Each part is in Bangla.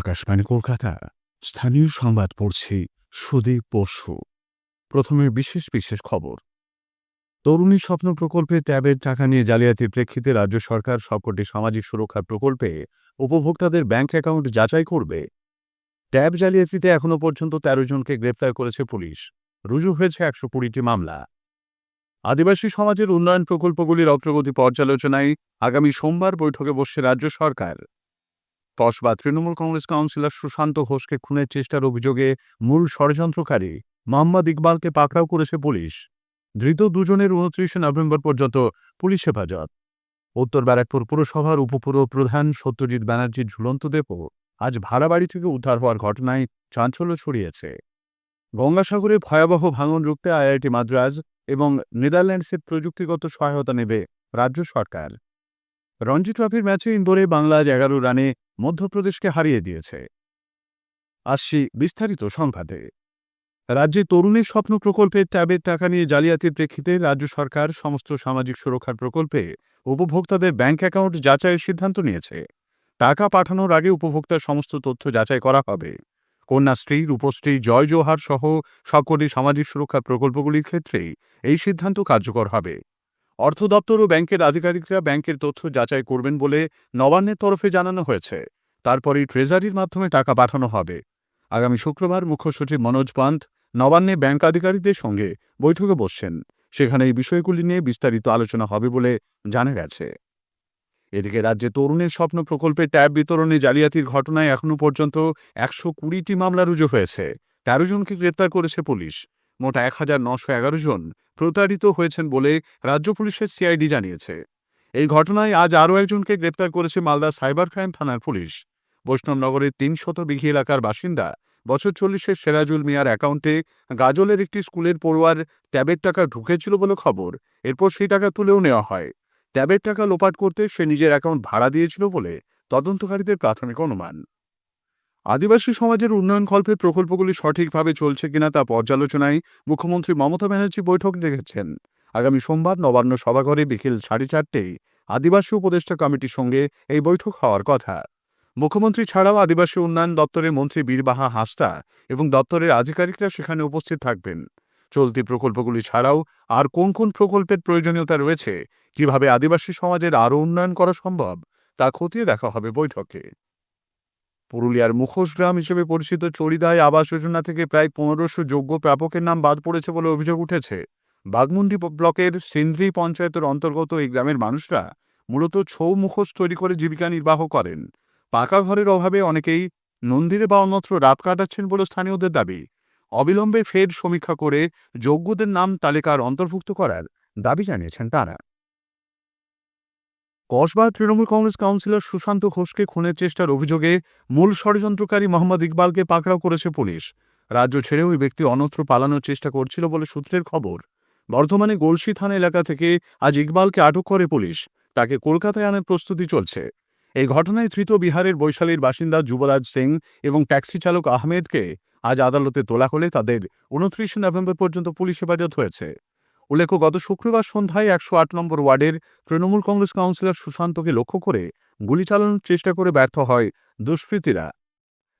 আকাশবাণী কলকাতা স্থানীয় সংবাদ পড়ছি সুদীপ বসু। প্রথমে বিশেষ বিশেষ খবর। তরুণী স্বপ্ন প্রকল্পে ট্যাবের টাকা নিয়ে জালিয়াতির প্রেক্ষিতে রাজ্য সরকার সবকটি সামাজিক সুরক্ষা প্রকল্পে উপভোক্তাদের ব্যাংক অ্যাকাউন্ট যাচাই করবে। ট্যাব জালিয়াতিতে এখনো পর্যন্ত ১৩ জনকে গ্রেপ্তার করেছে পুলিশ। রুজু হয়েছে ১২০টি মামলা। আদিবাসী সমাজের উন্নয়ন প্রকল্পগুলির অগ্রগতি পর্যালোচনায় আগামী সোমবার বৈঠকে বসছে রাজ্য সরকার। কসবা তৃণমূল কংগ্রেস কাউন্সিলর সুশান্ত ঘোষকে খুনের চেষ্টার অভিযোগে মূল ষড়যন্ত্রকারী মোহাম্মদ ইকবালকে পাকড়াও করেছে পুলিশ। ধৃত দুজনের ২৯ নভেম্বর পর্যন্ত পুলিশ হেফাজত। উত্তর ব্যারাকপুর পুরসভার উপপুর প্রধান সত্যজিৎ ব্যানার্জির ঝুলন্ত দেহ আজ ভাড়া বাড়ি থেকে উদ্ধার হওয়ার ঘটনায় চাঞ্চল্য ছড়িয়েছে। গঙ্গাসাগরে ভয়াবহ ভাঙন রুখতে আইআইটি মাদ্রাজ এবং নেদারল্যান্ডসের প্রযুক্তিগত সহায়তা নেবে রাজ্য সরকার। রঞ্জি ট্রফির ম্যাচে ইন্দোরে বাংলা আজ ১১ রানে মধ্যপ্রদেশকে হারিয়ে দিয়েছে। আসছি বিস্তারিত সংবাদে। রাজ্যে তরুণীর স্বপ্ন প্রকল্পে ট্যাবের টাকা নিয়ে জালিয়াতির প্রেক্ষিতে রাজ্য সরকার সমস্ত সামাজিক সুরক্ষার প্রকল্পে উপভোক্তাদের ব্যাংক অ্যাকাউন্ট যাচাইয়ের সিদ্ধান্ত নিয়েছে। টাকা পাঠানোর আগে উপভোক্তার সমস্ত তথ্য যাচাই করা হবে। কন্যাশ্রী, রূপশ্রী, জয় জোহার সহ সবকটি সামাজিক সুরক্ষা প্রকল্পগুলির ক্ষেত্রেই এই সিদ্ধান্ত কার্যকর হবে। অর্থ দপ্তর ও ব্যাংকের আধিকারিকরা ব্যাংকের তথ্য যাচাই করবেন বলে নবান্নের তরফে জানানো হয়েছে। তারপরেই ট্রেজারির মাধ্যমে টাকা পাঠানো হবে। আগামী শুক্রবার মুখ্য সচিব মনোজ পান্থ নবান্নে ব্যাংক আধিকারিকদের সঙ্গে বৈঠকে বসছেন। সেখানে এই বিষয়গুলি নিয়ে বিস্তারিত আলোচনা হবে বলে জানা গেছে। এদিকে রাজ্যে তরুণের স্বপ্ন প্রকল্পে ট্যাব বিতরণে জালিয়াতির ঘটনায় এখনও পর্যন্ত ১২০টি মামলা রুজু হয়েছে। ১৩ জনকে গ্রেপ্তার করেছে পুলিশ। মোট ১,৯১১ জন প্রতারিত হয়েছেন বলে রাজ্য পুলিশের সিআইডি জানিয়েছে। এই ঘটনায় আজ আরও একজনকে গ্রেপ্তার করেছে মালদা সাইবার ক্রাইম থানার পুলিশ। বৈষ্ণবনগরের ৩০০ বিঘি এলাকার বাসিন্দা বছর ৪০-এর সেরাজুল মিয়ার অ্যাকাউন্টে গাজলের একটি স্কুলের পড়ুয়ার ট্যাবের টাকা ঢুকেছিল বলে খবর। এরপর সেই টাকা তুলেও নেওয়া হয়। ট্যাবের টাকা লোপাট করতে সে নিজের অ্যাকাউন্ট ভাড়া দিয়েছিল বলে তদন্তকারীদের প্রাথমিক অনুমান। আদিবাসী সমাজের উন্নয়নকল্পের প্রকল্পগুলি সঠিকভাবে চলছে কিনা তা পর্যালোচনায় মুখ্যমন্ত্রী মমতা ব্যানার্জি বৈঠক ডেকেছেন। আগামী সোমবার নবান্ন সভাঘরে বিকেল 4:30টায় আদিবাসী উপদেষ্টা কমিটির সঙ্গে এই বৈঠক হওয়ার কথা। মুখ্যমন্ত্রী ছাড়াও আদিবাসী উন্নয়ন দপ্তরের মন্ত্রী বীরবাহা হাঁসদা এবং দপ্তরের আধিকারিকরা সেখানে উপস্থিত থাকবেন। চলতি প্রকল্পগুলি ছাড়াও আর কোন কোন প্রকল্পের প্রয়োজনীয়তা রয়েছে, কিভাবে আদিবাসী সমাজের আরও উন্নয়ন করা সম্ভব তা খতিয়ে দেখা হবে বৈঠকে। পুরুলিয়ার মুখোশ গ্রাম হিসেবে পরিচিত চরিদায় আবাস যোজনা থেকে প্রায় ১৫০০ যোগ্য প্রাপকের নাম বাদ পড়েছে বলে অভিযোগ উঠেছে। বাগমুন্ডি ব্লকের সিন্দ্রি পঞ্চায়েতের অন্তর্গত এই গ্রামের মানুষরা মূলত ছৌ মুখোশ তৈরি করে জীবিকা নির্বাহ করেন। পাকা ঘরের অভাবে অনেকেই মন্দিরে বা অন্যত্র রাত কাটাচ্ছেন বলে স্থানীয়দের দাবি। অবিলম্বে ফের সমীক্ষা করে যোগ্যদের নাম তালিকার অন্তর্ভুক্ত করার দাবি জানিয়েছেন তারা। কসবা তৃণমূল কংগ্রেস কাউন্সিলর সুশান্ত ঘোষকে খুনের চেষ্টার অভিযোগে মূল ষড়যন্ত্রকারী মোহাম্মদ ইকবালকে পাকড়াও করেছে পুলিশ। রাজ্য ছেড়ে ওই ব্যক্তি অন্যত্র পালানোর চেষ্টা করছিল বলে সূত্রের খবর। বর্ধমানে গলসি থানা এলাকা থেকে আজ ইকবালকে আটক করে পুলিশ। তাকে কলকাতায় আনার প্রস্তুতি চলছে। এই ঘটনায় ধৃত বিহারের বৈশালীর বাসিন্দা যুবরাজ সিং এবং ট্যাক্সি চালক আহমেদকে আজ আদালতে তোলা হলে তাদের ২৯ নভেম্বর পর্যন্ত পুলিশ হেফাজত হয়েছে। উল্লেখ্য, গত শুক্রবার সন্ধ্যায় ১০৮ নম্বর ওয়ার্ডের তৃণমূল কংগ্রেস কাউন্সিলর সুশান্তকে লক্ষ্য করে গুলি চালানোর চেষ্টা করে ব্যর্থ হয় দুষ্কৃতীরা।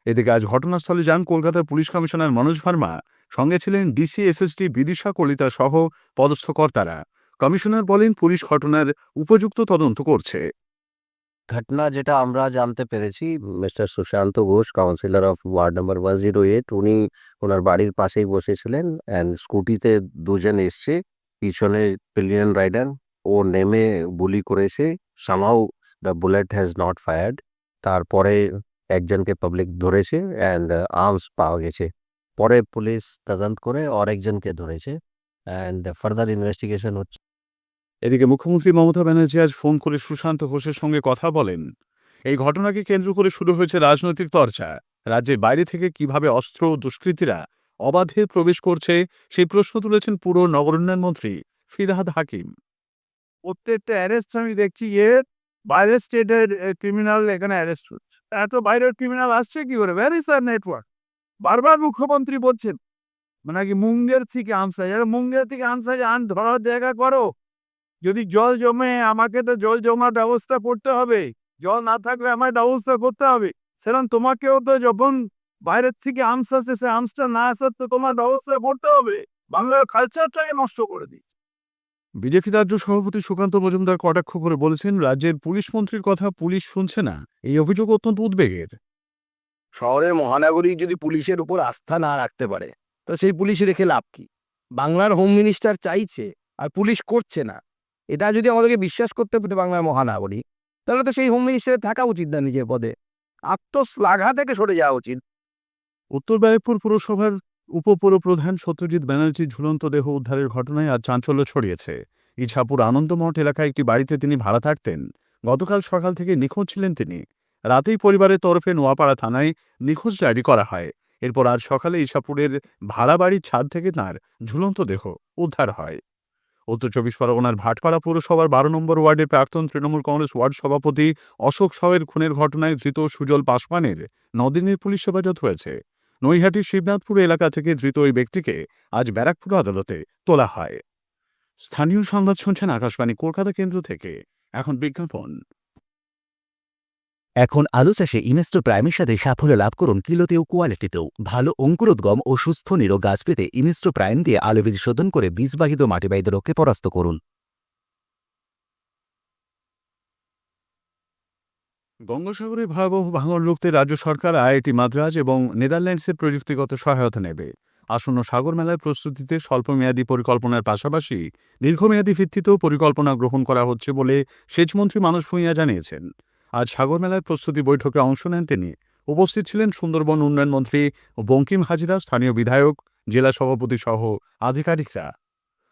এদিকে আজ ঘটনাস্থলে যান কলকাতার পুলিশ কমিশনার মনোজ ভার্মা। সঙ্গে ছিলেন ডিসি এসএসডি বিদিশা কলিতা সহ পদস্থ কর্তারা। কমিশনার বলেন, পুলিশ ঘটনার উপযুক্ত তদন্ত করছে। ঘটনা যেটা আমরা জানতে পেরেছি, mister Sushant Ghosh, councillor of ward number 108, উনি ওনার বাড়ির পাশেই বসেছিলেন অ্যান্ড স্কুটিতে দুজন এসছে, পিছনে পিলিয়ন রাইডার। ও নেমে গুলি করেছে। Somehow the bullet has not fired. তারপরে একজনকে পাবলিক ধরেছে অ্যান্ড আর্মস পাওয়া গেছে। পরে পুলিশ তদন্ত করে আরেকজনকে ধরেছে অ্যান্ড ফার্দার ইনভেস্টিগেশন হচ্ছে। এদিকে মুখ্যমন্ত্রী মমতা ব্যানার্জি আজ ফোন করে সুশান্ত ঘোষের সঙ্গে কথা বলেন। এই ঘটনাকে কেন্দ্র করে শুরু হয়েছে রাজনৈতিক চর্চা। রাজ্যের বাইরে থেকে কিভাবে অস্ত্র ও দুষ্কৃতীরা অবাধে প্রবেশ করছে সেই প্রশ্ন তুলেছেন পুর নগরোন্নয়ন মন্ত্রী ফিরহাদ হাকিম। প্রত্যেকটা অ্যারেস্ট আমি দেখছি বাইরের স্টেটের ক্রিমিনাল এখানে অ্যারেস্ট হচ্ছে। এত বাইরের ক্রিমিনাল আসছে কি করে? Where is our network? বারবার মুখ্যমন্ত্রী বলছেন নাকি মুঙ্গের থেকে আনসাই, মুঙ্গের থেকে আনসাই আন ধরার জায়গা করো। যদি জল জমে আমাকে তো জল জমার ব্যবস্থা করতে হবে। জল না থাকলে আমায় ব্যবস্থা করতে হবে। সেরকম তোমাকেও তো যখন বাইরের থেকে আর্মস আসছে, সে আর্মসটা না আসার তো তোমার ব্যবস্থায় করতে হবে। বাংলার কালচারটাকে নষ্ট করে দিই। বিজেপি রাজ্য সভাপতি সুকান্ত মজুমদার কটাক্ষ করে বলেছেন, রাজ্যের পুলিশ মন্ত্রীর কথা পুলিশ শুনছে না। এই অভিযোগ অত্যন্ত উদ্বেগের। শহরের মহানাগরিক যদি পুলিশের উপর আস্থা না রাখতে পারে, তো সেই পুলিশ রেখে লাভ কি? বাংলার হোম মিনিস্টার চাইছে আর পুলিশ করছে না, এটা যদি আমাদেরকে বিশ্বাস করতে পারে বাংলার মহানাগরিক, তাহলে তো সেই হোম মিনিস্টারের থাকা উচিত না নিজের পদে, আত্মশ্লাঘা থেকে সরে যাওয়া উচিত। উত্তর ব্যারাকপুর পুরসভার উপপুরপ্রধান সত্যজিৎ ব্যানার্জির ঝুলন্ত দেহ উদ্ধারের ঘটনায় আজ চাঞ্চল্য ছড়িয়েছে। ইছাপুর আনন্দমঠ এলাকায় একটি বাড়িতে তিনি ভাড়া থাকতেন। গতকাল সকাল থেকে নিখোঁজ ছিলেন তিনি। রাতেই পরিবারের তরফে নোয়াপাড়া থানায় নিখোঁজ ডায়েরি করা হয়। এরপর আজ সকালে ইছাপুরের ভাড়া বাড়ির ছাদ থেকে তাঁর ঝুলন্ত দেহ উদ্ধার হয়। উত্তর চব্বিশ পরগনার ভাটপাড়া পৌরসভার 12 নম্বর ওয়ার্ডের প্রাক্তন তৃণমূল কংগ্রেস ওয়ার্ড সভাপতি অশোক সাউয়ের খুনের ঘটনায় ধৃত সুজল পাসওয়ানের 9 দিনের পুলিশ হেফাজত হয়েছে। নৈহাটির শিবনাথপুর এলাকা থেকে ধৃত ওই ব্যক্তিকে আজ ব্যারাকপুর আদালতে তোলা হয়। স্থানীয় সংবাদ শুনছেন আকাশবাণী কলকাতা কেন্দ্র থেকে। এখন বিজ্ঞাপন। এখন আলু চাষে ইমেস্টো প্রাইমের সাথে সাফল্য লাভ করুন কিলোতেও কোয়ালিটিতেও। ভালো অঙ্কুরোদ্গম ও সুস্থ নিরো গাছ পেতে ইমেস্টো প্রাইম দিয়ে আলু বীজ শোধন করে বীজবাহিত মাটিবাহিত রোগকে পরাস্ত করুন। গঙ্গাসাগরে ভয়াবহ ভাঙন রুখতে রাজ্য সরকার আইআইটি মাদ্রাজ এবং নেদারল্যান্ডসের প্রযুক্তিগত সহায়তা নেবে। আসন্ন সাগর মেলার প্রস্তুতিতে স্বল্পমেয়াদী পরিকল্পনার পাশাপাশি দীর্ঘমেয়াদী ভিত্তিতেও পরিকল্পনা গ্রহণ করা হচ্ছে বলে সেচমন্ত্রী মানস ভূঁইয়া জানিয়েছেন। আজ সাগর মেলার প্রস্তুতি বৈঠকে অংশ নেন তিনি। উপস্থিত ছিলেন সুন্দরবন উন্নয়ন মন্ত্রী বঙ্কিম হাজরা, স্থানীয় বিধায়ক, জেলা সভাপতি সহ আধিকারিকরা।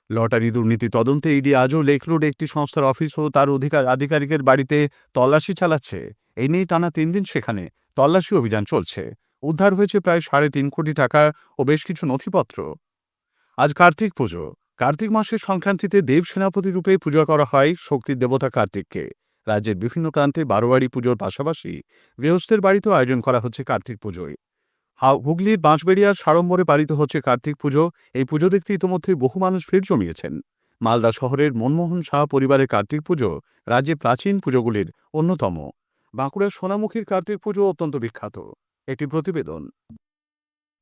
লটারি দুর্নীতি তদন্তে ইডি আজও লেক রোড একটি সংস্থার অফিস ও তার আধিকারিকের বাড়িতে তল্লাশি চালাচ্ছে। এই নিয়ে টানা 3 দিন সেখানে তল্লাশি অভিযান চলছে। উদ্ধার হয়েছে প্রায় 3.5 কোটি টাকা ও বেশ কিছু নথিপত্র। আজ কার্তিক পুজো। কার্তিক মাসের সংক্রান্তিতে দেব সেনাপতি রূপে পূজা করা হয় শক্তির দেবতা কার্তিককে। রাজ্যের বিভিন্ন প্রান্তে বারোয়ারি পুজোর পাশাপাশি গৃহস্থের বাড়িতেও আয়োজন করা হচ্ছে কার্তিক পুজোয়। হুগলির বাঁশবেড়িয়ার সাড়ম্বরে পালিত হচ্ছে কার্তিক পুজো। এই পুজো দেখতে ইতিমধ্যে বহু মানুষ ভিড় জমিয়েছেন। মালদা শহরের মনমোহন শাহ পরিবারের কার্তিক পুজো রাজ্যে প্রাচীন পুজোগুলির অন্যতম। বাঁকুড়ার সোনামুখীর কার্তিক পুজো অত্যন্ত বিখ্যাত। একটি প্রতিবেদন।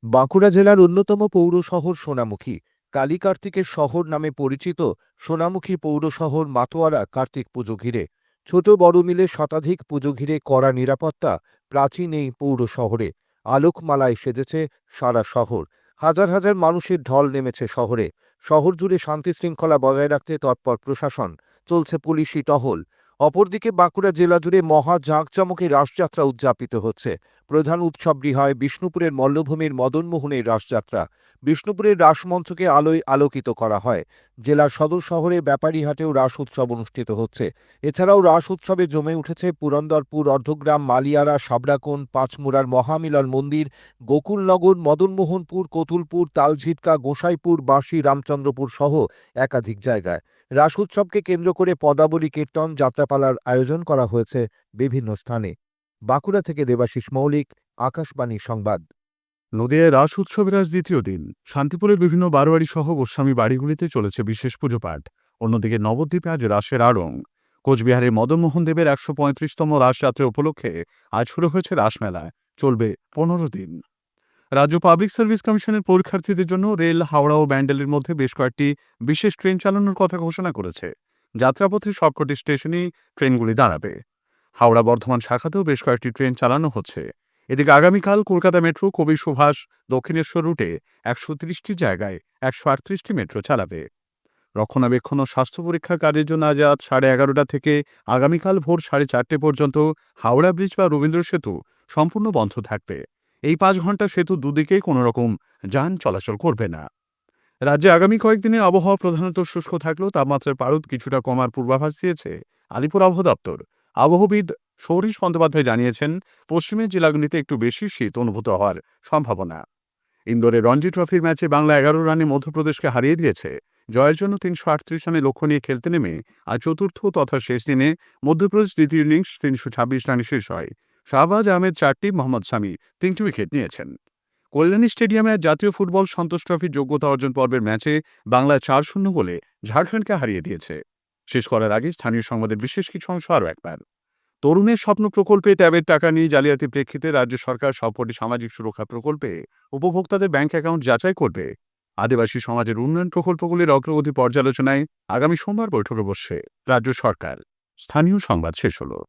বাঁকুড়া জেলার অন্যতম পৌর শহর সোনামুখী। কালী কার্তিকের শহর নামে পরিচিত সোনামুখী পৌর শহর মাতোয়ারা কার্তিক পুজো ঘিরে। ছোট বড় মিলে শতাধিক পুজো ঘিরে কড়া নিরাপত্তা প্রাচীন এই পৌর শহরে। আলোকমালায় সেজেছে সারা শহর। হাজার হাজার মানুষের ঢল নেমেছে শহরে। শহর জুড়ে শান্তি শৃঙ্খলা বজায় রাখতে তৎপর প্রশাসন, চলছে পুলিশি টহল। অপরদিকে বাঁকুড়া জেলা জুড়ে মহা জাঁকজমকে রাসযাত্রা উদযাপিত হচ্ছে। প্রধান উৎসবটি হয় বিষ্ণুপুরের মল্লভূমির মদনমোহনের রাসযাত্রা। বিষ্ণুপুরের রাসমঞ্চকে আলোয় আলোকিত করা হয়। জেলার সদর শহরে ব্যাপারীহাটেও রাস উৎসব অনুষ্ঠিত হচ্ছে। এছাড়াও রাস উৎসবে জমে উঠেছে পুরন্দরপুর, অর্ধগ্রাম, মালিয়ারা, সাবরাকোন, পাঁচমুড়ার মহামিলন মন্দির, গোকুলনগর, মদনমোহনপুর, কতুলপুর, তালঝিটকা, গোসাইপুর, বাঁশি, রামচন্দ্রপুর সহ একাধিক জায়গায়। রাস উৎসবকে কেন্দ্র করে পদাবলী, কীর্তন, যাত্রাপালার আয়োজন করা হয়েছে বিভিন্ন স্থানে। বাঁকুড়া থেকে দেবাশিস মৌলিক, আকাশবাণী সংবাদ। নদিয়ায় রাস উৎসবের আজ দ্বিতীয় দিন। শান্তিপুরের বিভিন্ন বারোয়ারি সহ গোস্বামী বাড়িগুলিতে চলেছে বিশেষ পুজোপাঠ। অন্যদিকে নবদ্বীপে আজ রাসের আড়ং। কোচবিহারের মদনমোহন দেবের 135তম রাসযাত্রা উপলক্ষে আজ শুরু হয়েছে রাসমেলা। চলবে 15 দিন। রাজ্য পাবলিক সার্ভিস কমিশনের পরীক্ষার্থীদের জন্য রেল, হাওড়া ও ব্যান্ডেলের মধ্যে বেশ কয়েকটি বিশেষ ট্রেন চালানোর কথা ঘোষণা করেছে। যাত্রাপথে সবকটি স্টেশনেই ট্রেনগুলি দাঁড়াবে। হাওড়া বর্ধমান শাখাতেও বেশ কয়েকটি ট্রেন চালানো হচ্ছে। এদিকে আগামীকাল কলকাতা মেট্রো কবি সুভাষ দক্ষিণেশ্বর রুটে 130টি জায়গায় 138টি মেট্রো চালাবে। রক্ষণাবেক্ষণ ও স্বাস্থ্য পরীক্ষার কাজের জন্য আজ রাত 11:30 থেকে আগামীকাল ভোর 4:30 পর্যন্ত হাওড়া ব্রিজ বা রবীন্দ্র সেতু সম্পূর্ণ বন্ধ থাকবে। এই 5 ঘন্টা সেতু দুদিকে কোনো রকম যান চলাচল করবে না। রাজ্যে আগামী কয়েকদিনে আবহাওয়া প্রধানত শুষ্ক থাকলেও তাপমাত্রার পারদ কিছুটা কমার পূর্বাভাস দিয়েছে আলিপুর আবহাওয়া দপ্তর। আবহবিদ সৌরীশ বন্দ্যোপাধ্যায় জানিয়েছেন, পশ্চিমের জেলাগুলিতে একটু বেশি শীত অনুভূত হওয়ার সম্ভাবনা। ইন্দোরে রঞ্জি ট্রফির ম্যাচে বাংলা 11 রানে মধ্যপ্রদেশকে হারিয়ে দিয়েছে। জয়ের জন্য 338 রানে লক্ষ্য নিয়ে খেলতে নেমে আজ চতুর্থ তথা শেষ দিনে মধ্যপ্রদেশ দ্বিতীয় ইনিংস 326 রানে শেষ হয়। শাহবাজ আহমেদ 4টি, মোহাম্মদ সামি 3টি উইকেট নিয়েছেন। কল্যাণী স্টেডিয়ামে জাতীয় ফুটবল সন্তোষ ট্রফির যোগ্যতা অর্জন পর্বের ম্যাচে বাংলা 4-0 গোলে ঝাড়খণ্ডকে হারিয়ে দিয়েছে। শেষ করার আগে স্থানীয় সংবাদের বিশেষ কিছু অংশ আরও একবার। তরুণের স্বপ্ন প্রকল্পে ট্যাবের টাকা নিয়ে জালিয়াতি প্রেক্ষিতে রাজ্য সরকার সবকটি সামাজিক সুরক্ষা প্রকল্পে উপভোক্তাদের ব্যাংক অ্যাকাউন্ট যাচাই করবে। আদিবাসী সমাজের উন্নয়ন প্রকল্পগুলির অগ্রগতি পর্যালোচনায় আগামী সোমবার বৈঠকে বসছে রাজ্য সরকার। স্থানীয় সংবাদ শেষ হলো।